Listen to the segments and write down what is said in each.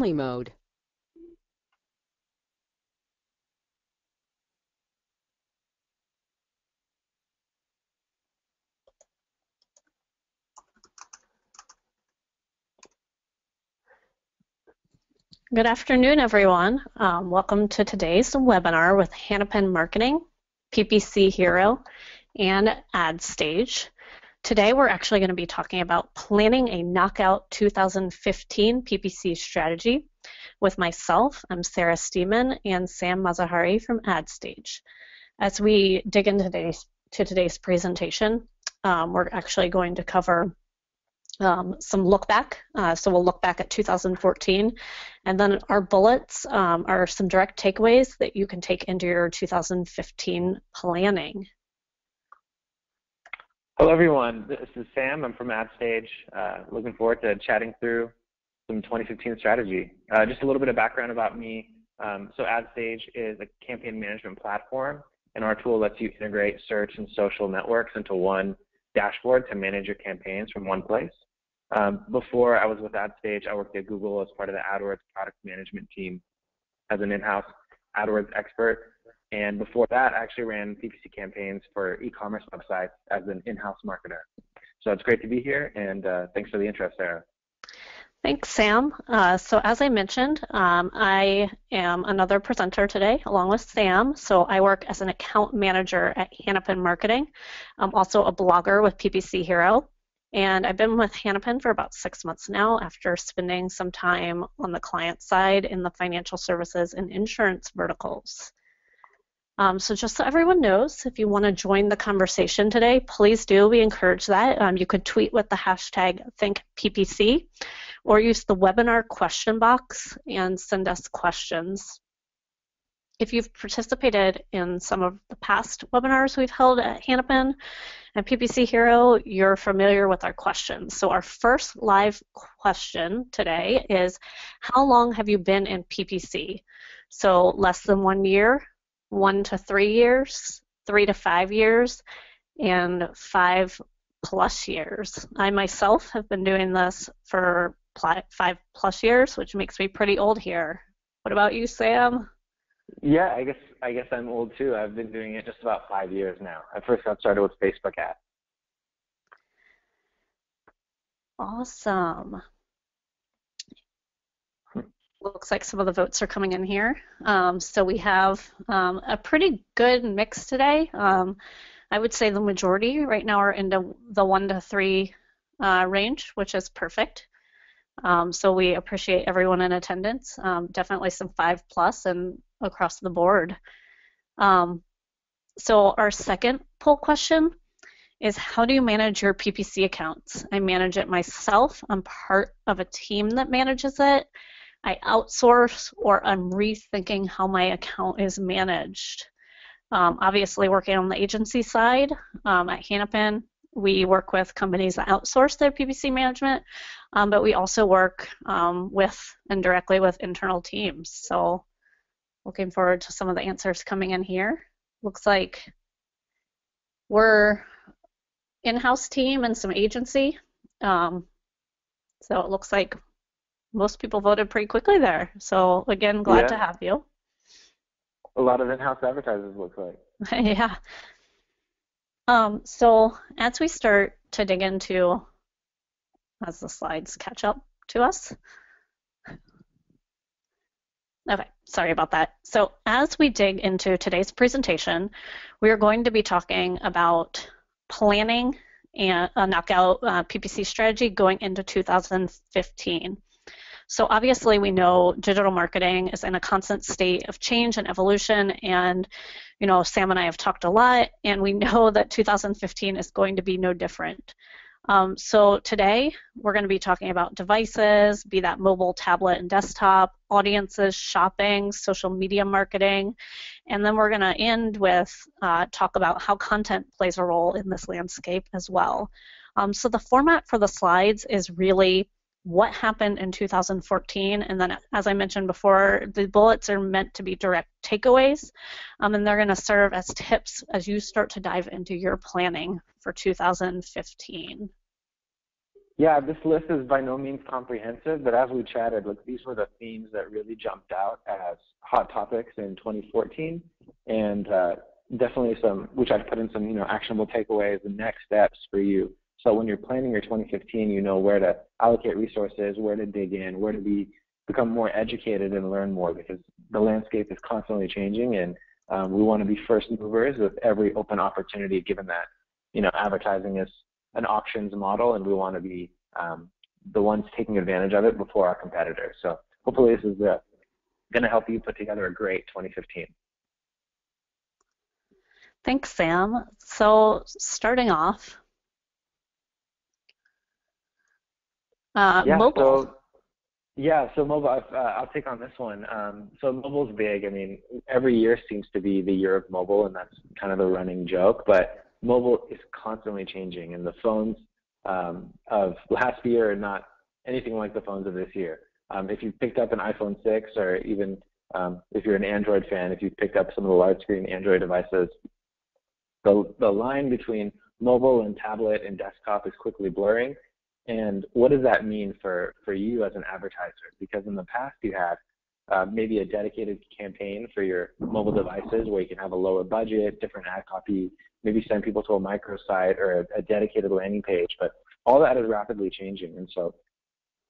family mode. Good afternoon, everyone. Welcome to today's webinar with Hanapin Marketing, PPC Hero, and AdStage. Today, we're actually going to be talking about planning a knockout 2015 PPC strategy with myself. I'm Sarah Steeman and Sam Mazahari from AdStage. As we dig into today's presentation, we're actually going to cover some look back. So we'll look back at 2014, and then our bullets are some direct takeaways that you can take into your 2015 planning. Hello everyone, this is Sam. I'm from AdStage. Looking forward to chatting through some 2015 strategy. Just a little bit of background about me. So AdStage is a campaign management platform, and our tool lets you integrate search and social networks into one dashboard to manage your campaigns from one place. Before I was with AdStage, I worked at Google as part of the AdWords product management team as an in-house AdWords expert. And before that, I actually ran PPC campaigns for e-commerce websites as an in-house marketer. So it's great to be here, and thanks for the interest, Sarah. Thanks, Sam. So as I mentioned, I am another presenter today along with Sam. So I work as an account manager at Hanapin Marketing. I'm also a blogger with PPC Hero. And I've been with Hanapin for about 6 months now after spending some time on the client side in the financial services and insurance verticals. So just so everyone knows, if you want to join the conversation today, please do. We encourage that. You could tweet with the hashtag ThinkPPC or use the webinar question box and send us questions. If you've participated in some of the past webinars we've held at Hanapin and PPC Hero, you're familiar with our questions. So our first live question today is, how long have you been in PPC? So less than 1 year, 1 to 3 years, 3 to 5 years, and 5+ years. I myself have been doing this for 5+ years, which makes me pretty old here. What about you, Sam? Yeah, I guess I'm old too. I've been doing it just about 5 years now. I first got started with Facebook ads. Awesome. Looks like some of the votes are coming in here. So we have a pretty good mix today. I would say the majority right now are into the 1 to 3 range, which is perfect. So we appreciate everyone in attendance. Definitely some 5+ and across the board. So our second poll question is, how do you manage your PPC accounts? I manage it myself. I'm part of a team that manages it. I outsource, or I'm rethinking how my account is managed. Obviously working on the agency side at Hanapin, we work with companies that outsource their PPC management, but we also work with and directly with internal teams. So looking forward to some of the answers coming in here. Looks like we're in-house team and some agency. So it looks like most people voted pretty quickly there. So again, glad to have you. A lot of in-house advertisers, looks like. Yeah. So as we start to dig into, as the slides catch up to us. Okay, sorry about that. So as we dig into today's presentation, we are going to be talking about planning and a knockout PPC strategy going into 2015. So obviously we know digital marketing is in a constant state of change and evolution, and you know, Sam and I have talked a lot, and we know that 2015 is going to be no different. So today we're going to be talking about devices, be that mobile, tablet, and desktop, audiences, shopping, social media marketing, and then we're going to end with talk about how content plays a role in this landscape as well. So the format for the slides is really what happened in 2014, and then as I mentioned before, the bullets are meant to be direct takeaways, and they're going to serve as tips as you start to dive into your planning for 2015. Yeah, this list is by no means comprehensive, but as we chatted, look, these were the themes that really jumped out as hot topics in 2014, and definitely some, which I've put in some, actionable takeaways and next steps for you. So when you're planning your 2015, you know where to allocate resources, where to dig in, where to become more educated and learn more, because the landscape is constantly changing, and we want to be first movers with every open opportunity, given that, advertising is an auctions model, and we want to be the ones taking advantage of it before our competitors. So hopefully this is going to help you put together a great 2015. Thanks, Sam. So starting off, mobile. So mobile, I'll take on this one. So mobile's big. I mean, every year seems to be the year of mobile, and that's kind of the running joke. But mobile is constantly changing, and the phones of last year are not anything like the phones of this year. If you picked up an iPhone 6, or even if you're an Android fan, if you picked up some of the large screen Android devices, the line between mobile and tablet and desktop is quickly blurring. And what does that mean for you as an advertiser? Because in the past you had maybe a dedicated campaign for your mobile devices where you can have a lower budget, different ad copy, maybe send people to a microsite or a dedicated landing page. But all that is rapidly changing. And so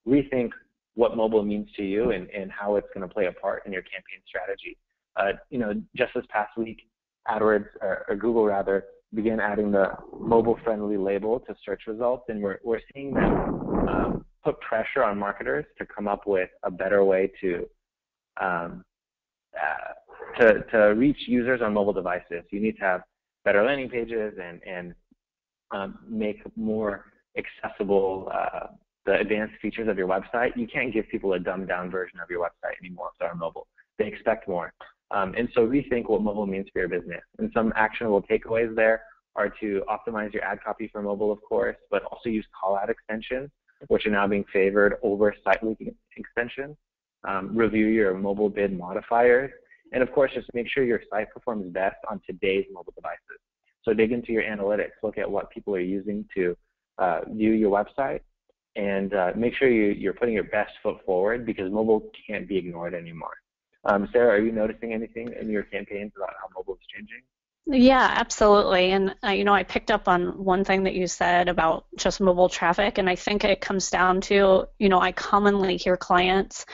rethink what mobile means to you and how it's going to play a part in your campaign strategy. Just this past week, AdWords, or Google rather, began adding the mobile-friendly label to search results, and we're seeing them put pressure on marketers to come up with a better way to reach users on mobile devices. You need to have better landing pages and make more accessible the advanced features of your website. You can't give people a dumbed-down version of your website anymore if they're mobile. They expect more. And so rethink what mobile means for your business. And some actionable takeaways there are to optimize your ad copy for mobile, of course, but also use call-out extensions, which are now being favored over site linking extensions. Review your mobile bid modifiers. And of course, just make sure your site performs best on today's mobile devices. So dig into your analytics, look at what people are using to view your website, and make sure you're putting your best foot forward, because mobile can't be ignored anymore. Sarah, are you noticing anything in your campaigns about how mobile is changing? Yeah, absolutely. And, I picked up on one thing that you said about just mobile traffic, and I think it comes down to, I commonly hear clients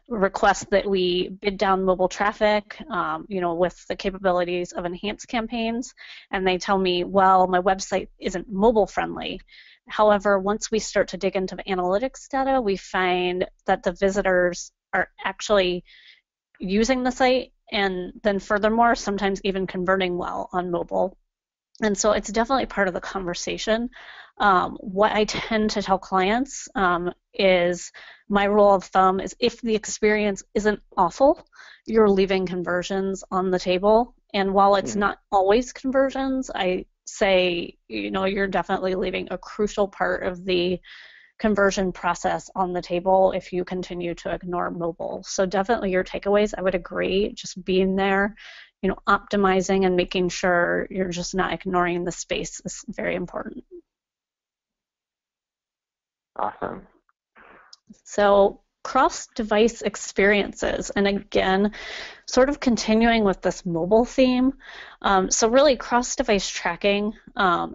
request that we bid down mobile traffic, with the capabilities of enhanced campaigns, and they tell me, well, my website isn't mobile friendly. However, once we start to dig into the analytics data, we find that the visitors are actually using the site, and then furthermore, sometimes even converting well on mobile. And so it's definitely part of the conversation. What I tend to tell clients is my rule of thumb is if the experience isn't awful, you're leaving conversions on the table. And while it's not always conversions, I say, you're definitely leaving a crucial part of the conversion process on the table if you continue to ignore mobile. So definitely your takeaways, I would agree, just being there, optimizing and making sure you're just not ignoring the space is very important. Awesome. So cross-device experiences, and again, sort of continuing with this mobile theme. So really cross-device tracking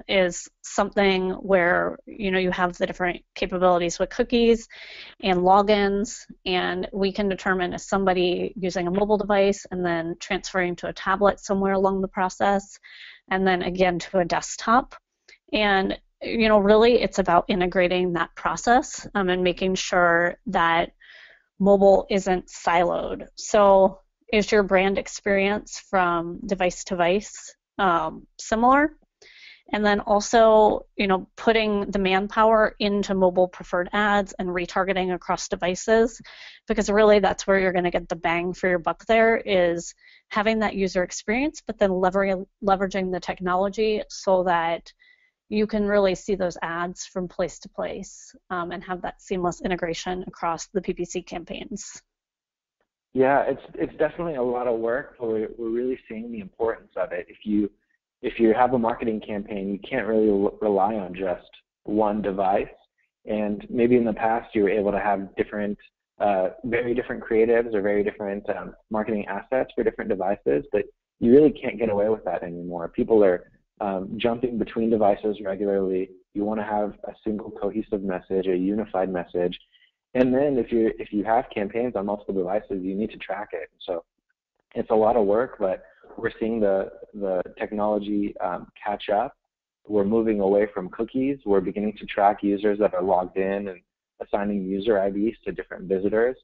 is something where, you have the different capabilities with cookies and logins, and we can determine if somebody using a mobile device and then transferring to a tablet somewhere along the process, and then again to a desktop. And really it's about integrating that process and making sure that mobile isn't siloed. So is your brand experience from device to device similar? And then also, putting the manpower into mobile preferred ads and retargeting across devices, because really that's where you're going to get the bang for your buck there, is having that user experience, but then leveraging the technology so that you can really see those ads from place to place and have that seamless integration across the PPC campaigns. Yeah, it's definitely a lot of work, but we're really seeing the importance of it. If you have a marketing campaign, you can't really rely on just one device. And maybe in the past you were able to have different, very different creatives or very different marketing assets for different devices, but you really can't get away with that anymore. People are jumping between devices regularly. You want to have a single cohesive message, a unified message. And then if you have campaigns on multiple devices, you need to track it. So it's a lot of work, but we're seeing the technology catch up. We're moving away from cookies. We're beginning to track users that are logged in and assigning user IDs to different visitors.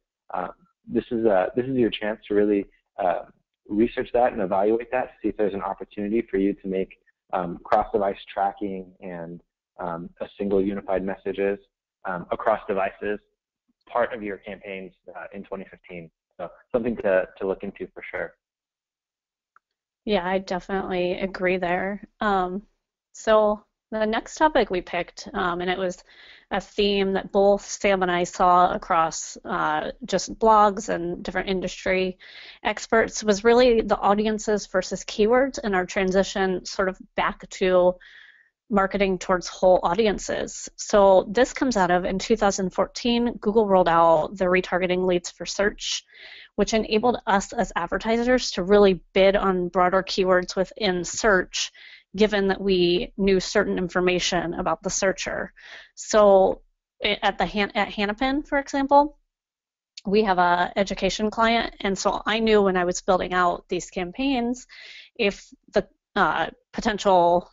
This is your chance to really research that and evaluate that to see if there's an opportunity for you to make cross-device tracking and a single unified messages across devices part of your campaigns in 2015. So something to look into for sure. Yeah, I definitely agree there. So the next topic we picked, and it was a theme that both Sam and I saw across just blogs and different industry experts, was really the audiences versus keywords and our transition sort of back to marketing towards whole audiences. So this comes out of, in 2014, Google rolled out the retargeting leads for search, which enabled us as advertisers to really bid on broader keywords within search, given that we knew certain information about the searcher. So at Hanapin, for example, we have an education client, and so I knew when I was building out these campaigns, if the potential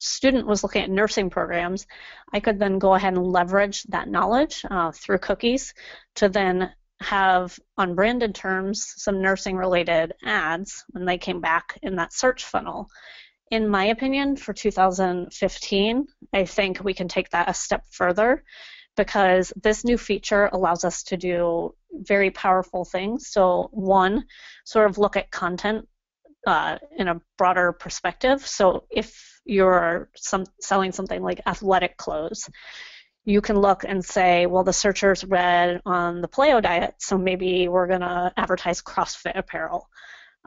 student was looking at nursing programs, I could then go ahead and leverage that knowledge through cookies to then have, on branded terms, some nursing related ads when they came back in that search funnel. In my opinion, for 2015, I think we can take that a step further, because this new feature allows us to do very powerful things. So one, sort of look at content in a broader perspective. So if you're selling something like athletic clothes, you can look and say, well, the searchers read on the paleo diet, so maybe we're going to advertise CrossFit apparel.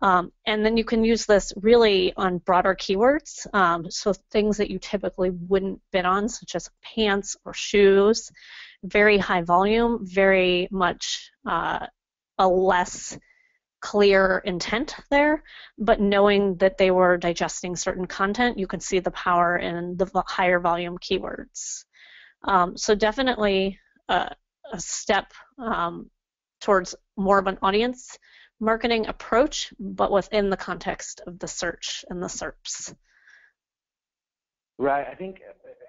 And then you can use this really on broader keywords, so things that you typically wouldn't bid on, such as pants or shoes, very high volume, very much a less clear intent there, but knowing that they were digesting certain content, you can see the power in the higher volume keywords. So definitely a step towards more of an audience marketing approach, but within the context of the search and the SERPs. Right. I think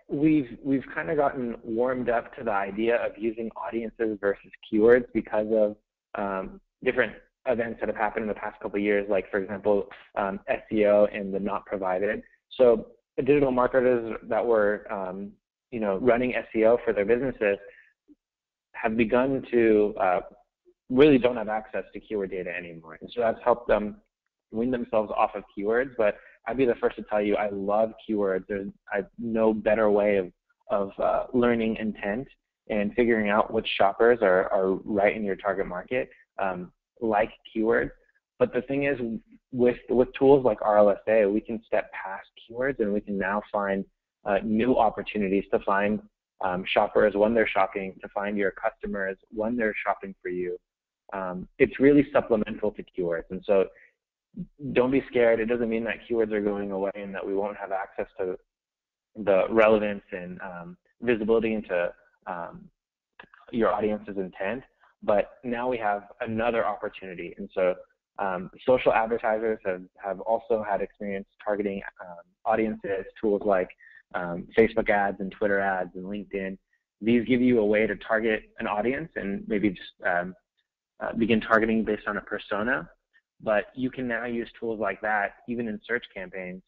we've kind of gotten warmed up to the idea of using audiences versus keywords because of different events that have happened in the past couple of years, like, for example, SEO and the not provided. So the digital marketers that were running SEO for their businesses have begun to really don't have access to keyword data anymore. And so that's helped them win themselves off of keywords. But I'd be the first to tell you, I love keywords. There's no better way of learning intent and figuring out which shoppers are right in your target market, like keywords. But the thing is, with tools like RLSA, we can step past keywords and we can now find new opportunities to find shoppers when they're shopping, to find your customers when they're shopping for you. It's really supplemental to keywords. And so don't be scared. It doesn't mean that keywords are going away and that we won't have access to the relevance and visibility into your audience's intent. But now we have another opportunity. And so social advertisers have also had experience targeting audiences, tools like Facebook ads and Twitter ads and LinkedIn. These give you a way to target an audience and maybe just begin targeting based on a persona. But you can now use tools like that even in search campaigns,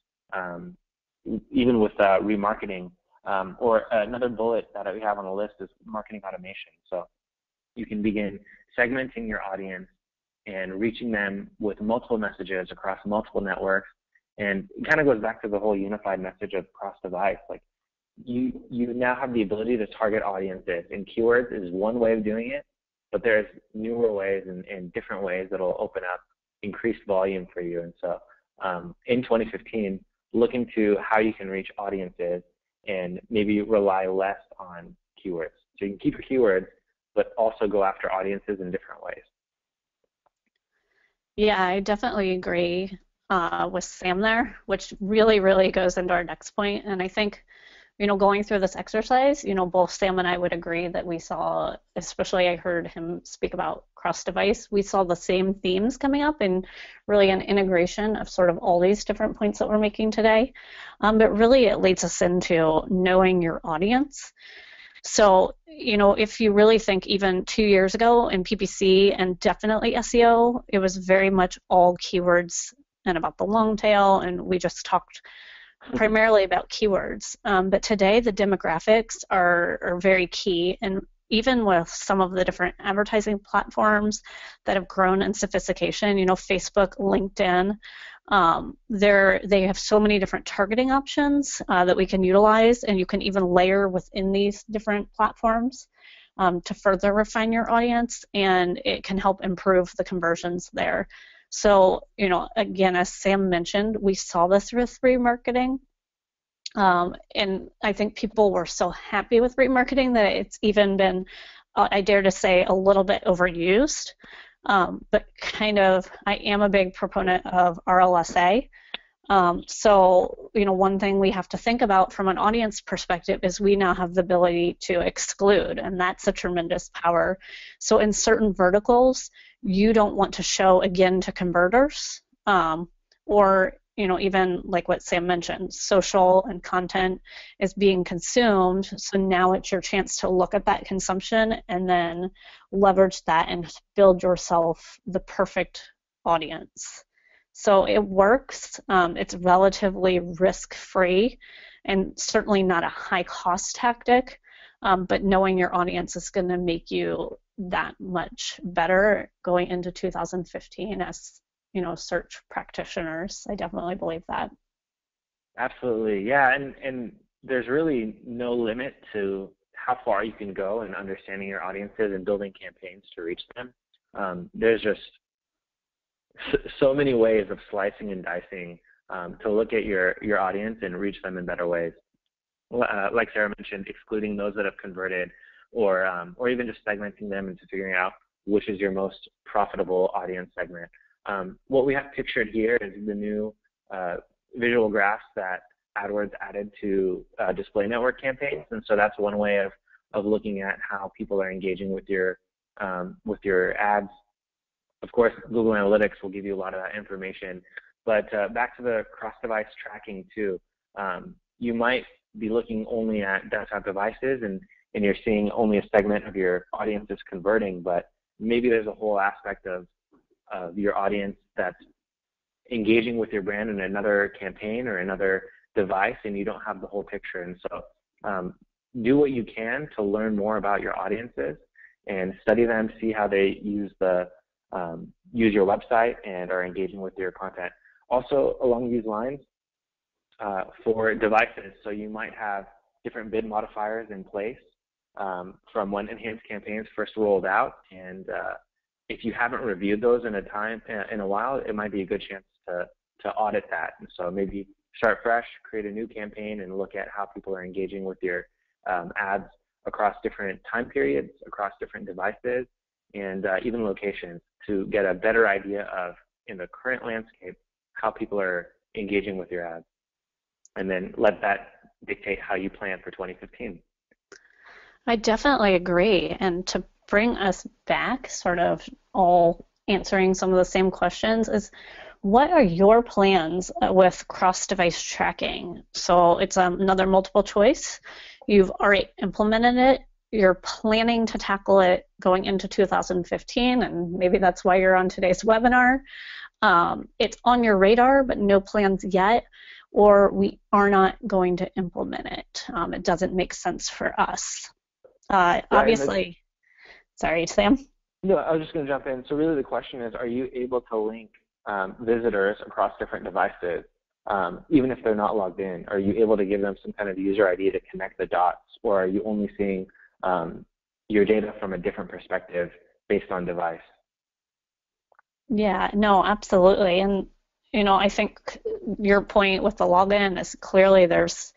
even with remarketing. Or another bullet that we have on the list is marketing automation. So you can begin segmenting your audience and reaching them with multiple messages across multiple networks. And it kind of goes back to the whole unified message of cross-device. Like you now have the ability to target audiences, and keywords is one way of doing it, but there's newer ways and different ways that will open up increased volume for you. And so in 2015, look into how you can reach audiences and maybe rely less on keywords. So you can keep your keywords, but also go after audiences in different ways. Yeah, I definitely agree with Sam there, which really, really goes into our next point. And I think, going through this exercise, both Sam and I would agree that we saw, especially I heard him speak about cross-device, we saw the same themes coming up and really an integration of sort of all these different points that we're making today. But really it leads us into knowing your audience. So, if you really think even 2 years ago in PPC and definitely SEO, it was very much all keywords and about the long tail, and we just talked primarily about keywords. But today the demographics are very key, and even with some of the different advertising platforms that have grown in sophistication, Facebook, LinkedIn, they have so many different targeting options that we can utilize, and you can even layer within these different platforms to further refine your audience, and it can help improve the conversions there. So, again, as Sam mentioned, we saw this with remarketing. And I think people were so happy with remarketing that it's even been, I dare to say, a little bit overused. But kind of, I am a big proponent of RLSA. So, one thing we have to think about from an audience perspective is we now have the ability to exclude, and that's a tremendous power. So in certain verticals, you don't want to show again to converters, or even like what Sam mentioned, social and content is being consumed. So now it's your chance to look at that consumption and then leverage that and build yourself the perfect audience. So it works. It's relatively risk-free and certainly not a high-cost tactic, but knowing your audience is going to make you that much better going into 2015 as search practitioners. I definitely believe that. Absolutely, yeah, and there's really no limit to how far you can go in understanding your audiences and building campaigns to reach them. There's just so many ways of slicing and dicing to look at your audience and reach them in better ways. Like Sarah mentioned, excluding those that have converted, or even just segmenting them into figuring out which is your most profitable audience segment. What we have pictured here is the new visual graphs that AdWords added to display network campaigns, and so that's one way of looking at how people are engaging with your ads. Of course, Google Analytics will give you a lot of that information, but back to the cross-device tracking too. You might be looking only at desktop devices, and you're seeing only a segment of your audience is converting, but maybe there's a whole aspect of your audience that's engaging with your brand in another campaign or another device, and you don't have the whole picture. And so do what you can to learn more about your audiences and study them, see how they use your website and are engaging with your content. Also, along these lines, for devices, so you might have different bid modifiers in place from when enhanced campaigns first rolled out, and if you haven't reviewed those in a while, it might be a good chance to audit that. And so maybe start fresh, create a new campaign, and look at how people are engaging with your ads across different time periods, across different devices, and even locations to get a better idea of, in the current landscape, how people are engaging with your ads. And then let that dictate how you plan for 2015. I definitely agree. And to bring us back, sort of all answering some of the same questions, is what are your plans with cross-device tracking? So it's another multiple choice. You've already implemented it. You're planning to tackle it going into 2015, and maybe that's why you're on today's webinar. It's on your radar, but no plans yet, or we are not going to implement it. It doesn't make sense for us. Obviously, sorry, Sam? No, I was just going to jump in. So really the question is, are you able to link visitors across different devices, even if they're not logged in? Are you able to give them some kind of user ID to connect the dots, or are you only seeing your data from a different perspective based on device? Yeah, no, absolutely. And, I think your point with the login is clearly there's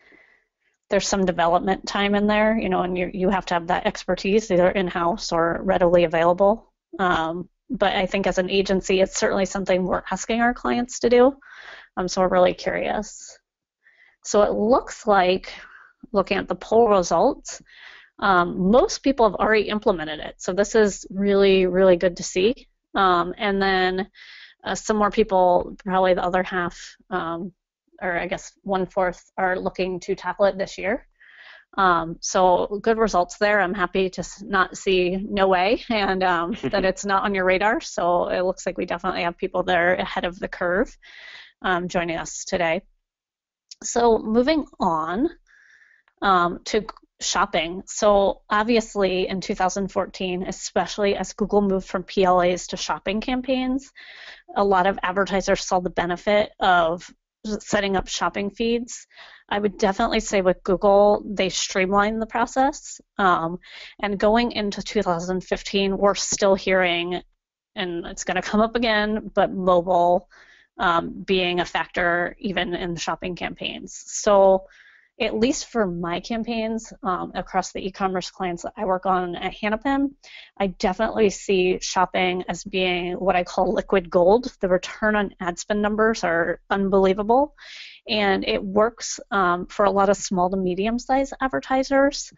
there's some development time in there, and you have to have that expertise either in-house or readily available. But I think as an agency, it's certainly something we're asking our clients to do. So we're really curious. So it looks like, looking at the poll results, most people have already implemented it. So this is really, really good to see. And then some more people, probably the other half, or I guess 1/4, are looking to tackle it this year. So good results there. I'm happy to not see no way, and that it's not on your radar. So it looks like we definitely have people there ahead of the curve joining us today. So moving on to shopping. So obviously in 2014, especially as Google moved from PLAs to shopping campaigns, a lot of advertisers saw the benefit of setting up shopping feeds. I would definitely say with Google, they streamlined the process. And going into 2015, we're still hearing, and it's going to come up again, but mobile being a factor even in shopping campaigns. So at least for my campaigns across the e-commerce clients that I work on at Hanapin, I definitely see shopping as being what I call liquid gold. The return on ad spend numbers are unbelievable, and it works for a lot of small to medium-sized advertisers.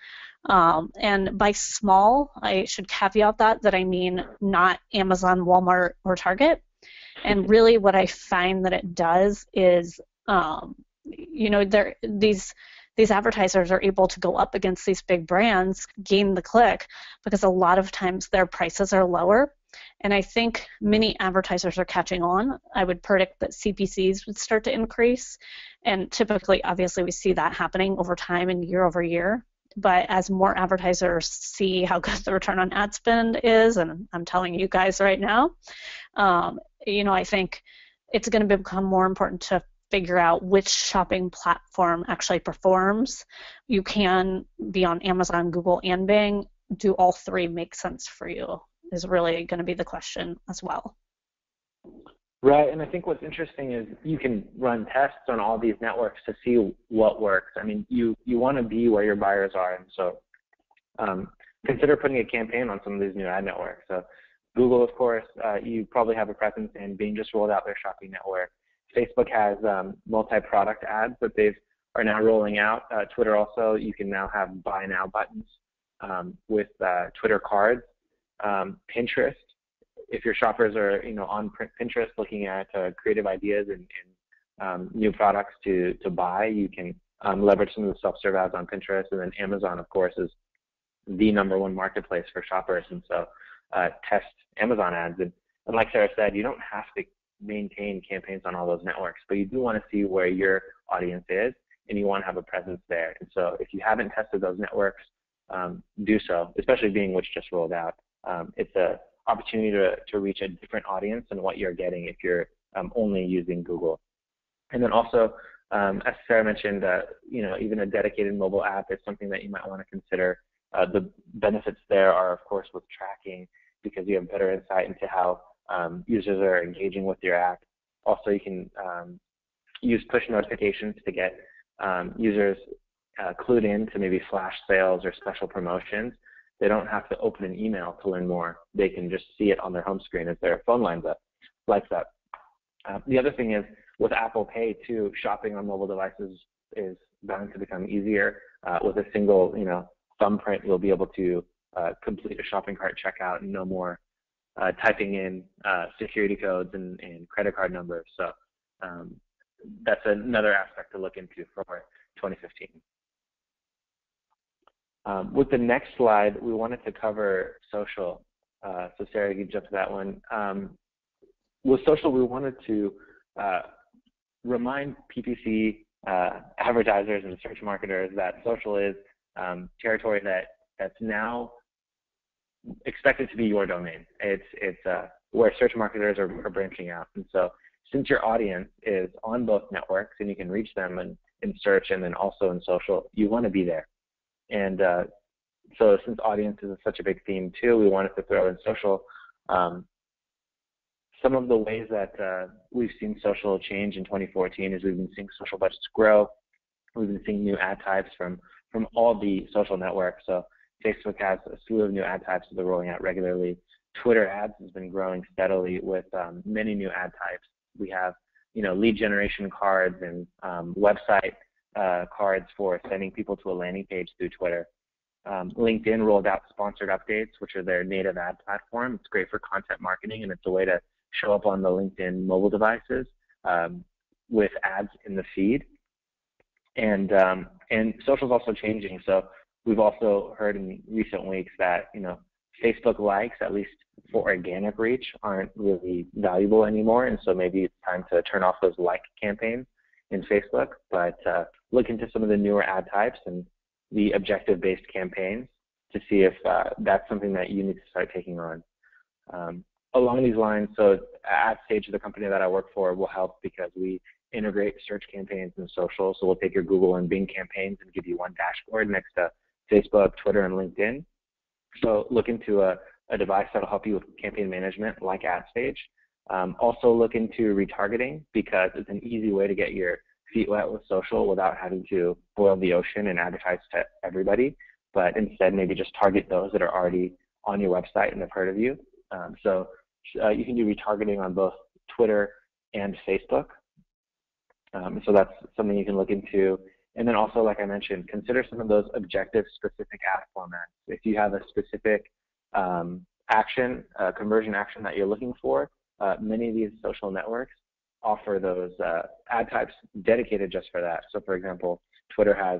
And by small, I should caveat that I mean not Amazon, Walmart, or Target. And really what I find that it does is these advertisers are able to go up against these big brands, gain the click, because a lot of times their prices are lower. And I think many advertisers are catching on. I would predict that CPCs would start to increase. And typically, obviously, we see that happening over time and year over year. But as more advertisers see how good the return on ad spend is, and I'm telling you guys right now, I think it's going to become more important to figure out which shopping platform actually performs. You can be on Amazon, Google, and Bing. Do all three make sense for you is really going to be the question as well. Right, and I think what's interesting is you can run tests on all these networks to see what works. I mean, you want to be where your buyers are, and so consider putting a campaign on some of these new ad networks. So Google, of course, you probably have a presence in. Bing just rolled out their shopping network. Facebook has multi-product ads that they are now rolling out. Twitter also, you can now have buy now buttons with Twitter cards. Pinterest, if your shoppers are on Pinterest looking at creative ideas and new products to buy, you can leverage some of the self-serve ads on Pinterest. And then Amazon, of course, is the #1 marketplace for shoppers, and so test Amazon ads. And like Sarah said, you don't have to maintain campaigns on all those networks, but you do want to see where your audience is, and you want to have a presence there. And so if you haven't tested those networks, do so, especially being which just rolled out. It's an opportunity to reach a different audience than what you're getting if you're only using Google. And then also, as Sarah mentioned, even a dedicated mobile app is something that you might want to consider. The benefits there are, of course, with tracking, because you have better insight into how users are engaging with your app. Also, you can use push notifications to get users clued in to maybe flash sales or special promotions. They don't have to open an email to learn more. They can just see it on their home screen as their phone lights up. The other thing is, with Apple Pay too, shopping on mobile devices is bound to become easier. With a single thumbprint, you'll be able to complete a shopping cart checkout and no more typing in security codes and credit card numbers. So that's another aspect to look into for 2015. With the next slide, we wanted to cover social. So Sarah, you can jump to that one. With social, we wanted to remind PPC advertisers and search marketers that social is territory that's now expected to be your domain. It's where search marketers are branching out. And so since your audience is on both networks and you can reach them in search and then also in social, you want to be there. And so since audiences is such a big theme too, we wanted to throw in social. Some of the ways that we've seen social change in 2014 is we've been seeing social budgets grow. We've been seeing new ad types from all the social networks. So Facebook has a slew of new ad types that they're rolling out regularly. Twitter ads has been growing steadily with many new ad types. We have, lead generation cards and website cards for sending people to a landing page through Twitter. LinkedIn rolled out sponsored updates, which are their native ad platform. It's great for content marketing, and it's a way to show up on the LinkedIn mobile devices with ads in the feed. And social is also changing. So we've also heard in recent weeks that Facebook likes, at least for organic reach, aren't really valuable anymore. And so maybe it's time to turn off those like campaigns in Facebook. But look into some of the newer ad types and the objective-based campaigns to see if that's something that you need to start taking on. Along these lines, so AdStage, the company that I work for, will help because we integrate search campaigns and social. So we'll take your Google and Bing campaigns and give you one dashboard next to Facebook, Twitter, and LinkedIn. So look into a device that'll help you with campaign management like AdStage. Also look into retargeting because it's an easy way to get your feet wet with social without having to boil the ocean and advertise to everybody, but instead maybe just target those that are already on your website and have heard of you. So you can do retargeting on both Twitter and Facebook. So that's something you can look into. And then also, like I mentioned, consider some of those objective specific ad formats. If you have a specific action, conversion action that you're looking for, many of these social networks offer those ad types dedicated just for that. So for example, Twitter has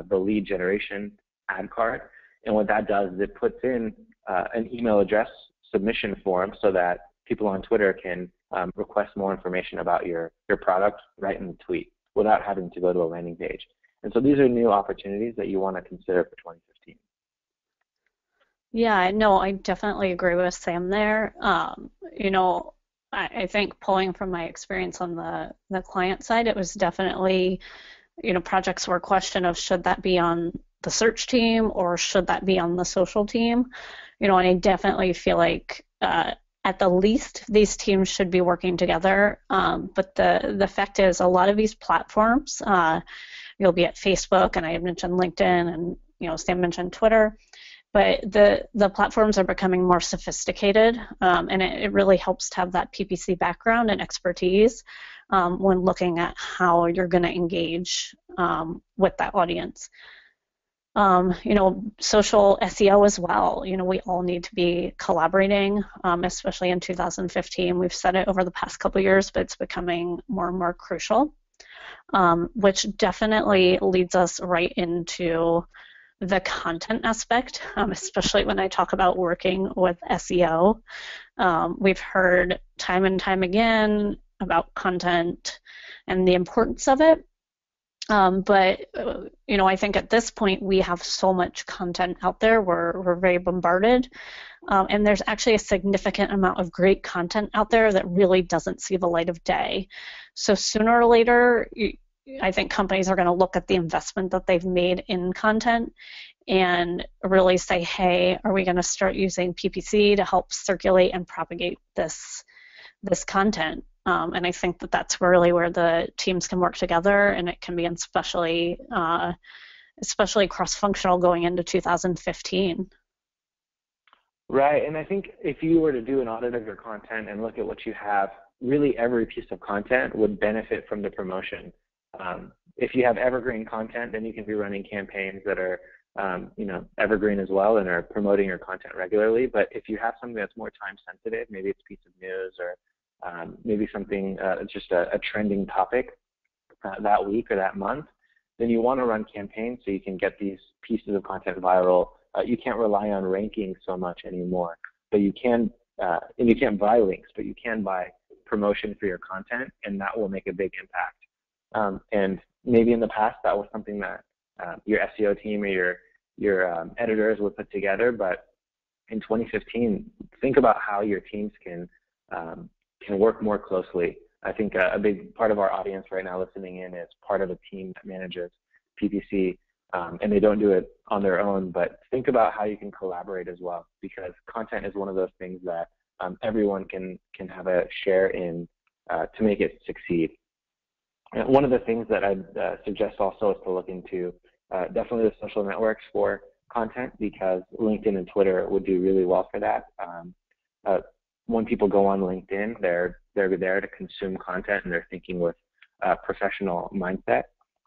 the lead generation ad card. And what that does is it puts in an email address submission form so that people on Twitter can request more information about your product right in the tweet without having to go to a landing page. And so these are new opportunities that you want to consider for 2015. Yeah, no, I definitely agree with Sam there. I think pulling from my experience on the client side, it was definitely, projects were a question of should that be on the search team or should that be on the social team? And I definitely feel like at the least these teams should be working together. But the fact is a lot of these platforms, you'll be at Facebook, and I had mentioned LinkedIn, and Sam mentioned Twitter. But the platforms are becoming more sophisticated, and it really helps to have that PPC background and expertise when looking at how you're going to engage with that audience. Social SEO as well. We all need to be collaborating, especially in 2015. We've said it over the past couple of years, but it's becoming more and more crucial, which definitely leads us right into the content aspect, especially when I talk about working with SEO. We've heard time and time again about content and the importance of it. But I think at this point we have so much content out there. We're very bombarded. And there's actually a significant amount of great content out there that really doesn't see the light of day. So sooner or later, I think companies are going to look at the investment that they've made in content and really say, hey, are we going to start using PPC to help circulate and propagate this content? And I think that that's really where the teams can work together, and it can be especially cross-functional going into 2015. Right, and I think if you were to do an audit of your content and look at what you have, really every piece of content would benefit from the promotion. If you have evergreen content, then you can be running campaigns that are evergreen as well and are promoting your content regularly. But if you have something that's more time sensitive, maybe it's a piece of news or maybe something just a trending topic that week or that month, then you want to run campaigns so you can get these pieces of content viral. You can't rely on ranking so much anymore, but you can, and you can't buy links, but you can buy promotion for your content, and that will make a big impact. And maybe in the past that was something that your SEO team or your editors would put together, but in 2015, think about how your teams can work more closely. I think a big part of our audience right now listening in is part of a team that manages PPC, and they don't do it on their own, but think about how you can collaborate as well, because content is one of those things that everyone can have a share in to make it succeed. One of the things that I'd suggest also is to look into definitely the social networks for content, because LinkedIn and Twitter would do really well for that. When people go on LinkedIn, they're there to consume content, and they're thinking with a professional mindset.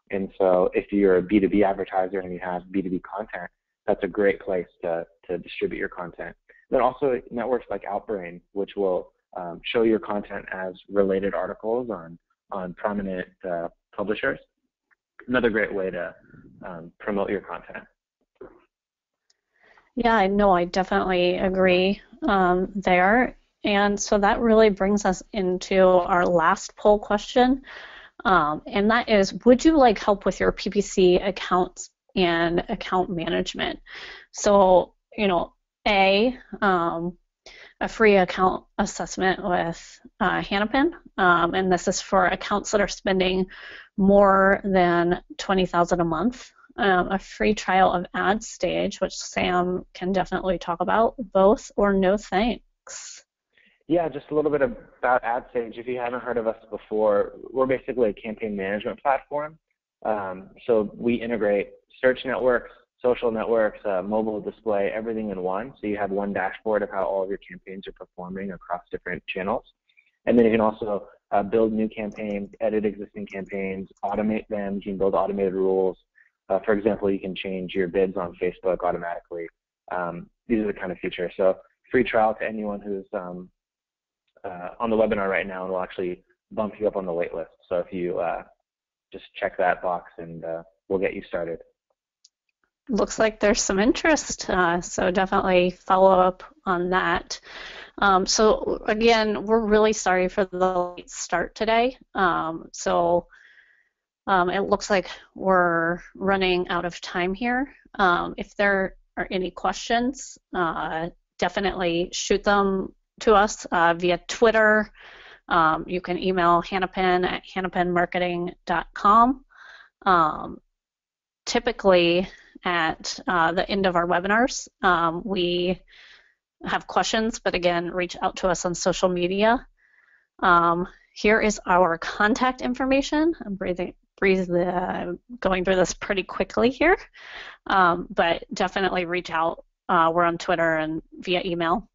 And so if you're a B2B advertiser and you have B2B content, that's a great place to distribute your content. Then also networks like Outbrain, which will show your content as related articles on prominent publishers. Another great way to promote your content. Yeah, I know, I definitely agree there. And so that really brings us into our last poll question, and that is, would you like help with your PPC accounts and account management? So, a free account assessment with Hanapin, and this is for accounts that are spending more than $20,000 a month. A free trial of AdStage, which Sam can definitely talk about, both or no thanks. Yeah, just a little bit about AdStage. If you haven't heard of us before, we're basically a campaign management platform. So we integrate search networks, social networks, mobile display, everything in one. So you have one dashboard of how all of your campaigns are performing across different channels. And then you can also build new campaigns, edit existing campaigns, automate them. You can build automated rules. For example, you can change your bids on Facebook automatically. These are the kind of features. So free trial to anyone who's on the webinar right now, and we'll actually bump you up on the wait list. So if you just check that box, and we'll get you started. Looks like there's some interest, so definitely follow up on that. So again, we're really sorry for the late start today. It looks like we're running out of time here. If there are any questions, definitely shoot them to us via Twitter. You can email Hanapin at hanapinmarketing.com. Typically, at the end of our webinars, we have questions, but again, reach out to us on social media. Here is our contact information. I'm going through this pretty quickly here, but definitely reach out. We're on Twitter and via email.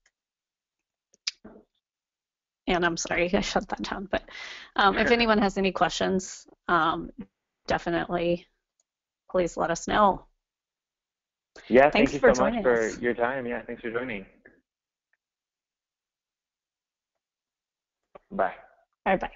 And I'm sorry, I shut that down. But if anyone has any questions, definitely please let us know. Yeah, thanks thank for you so much joining for us. your time. Yeah, thanks for joining. Bye. All right, bye.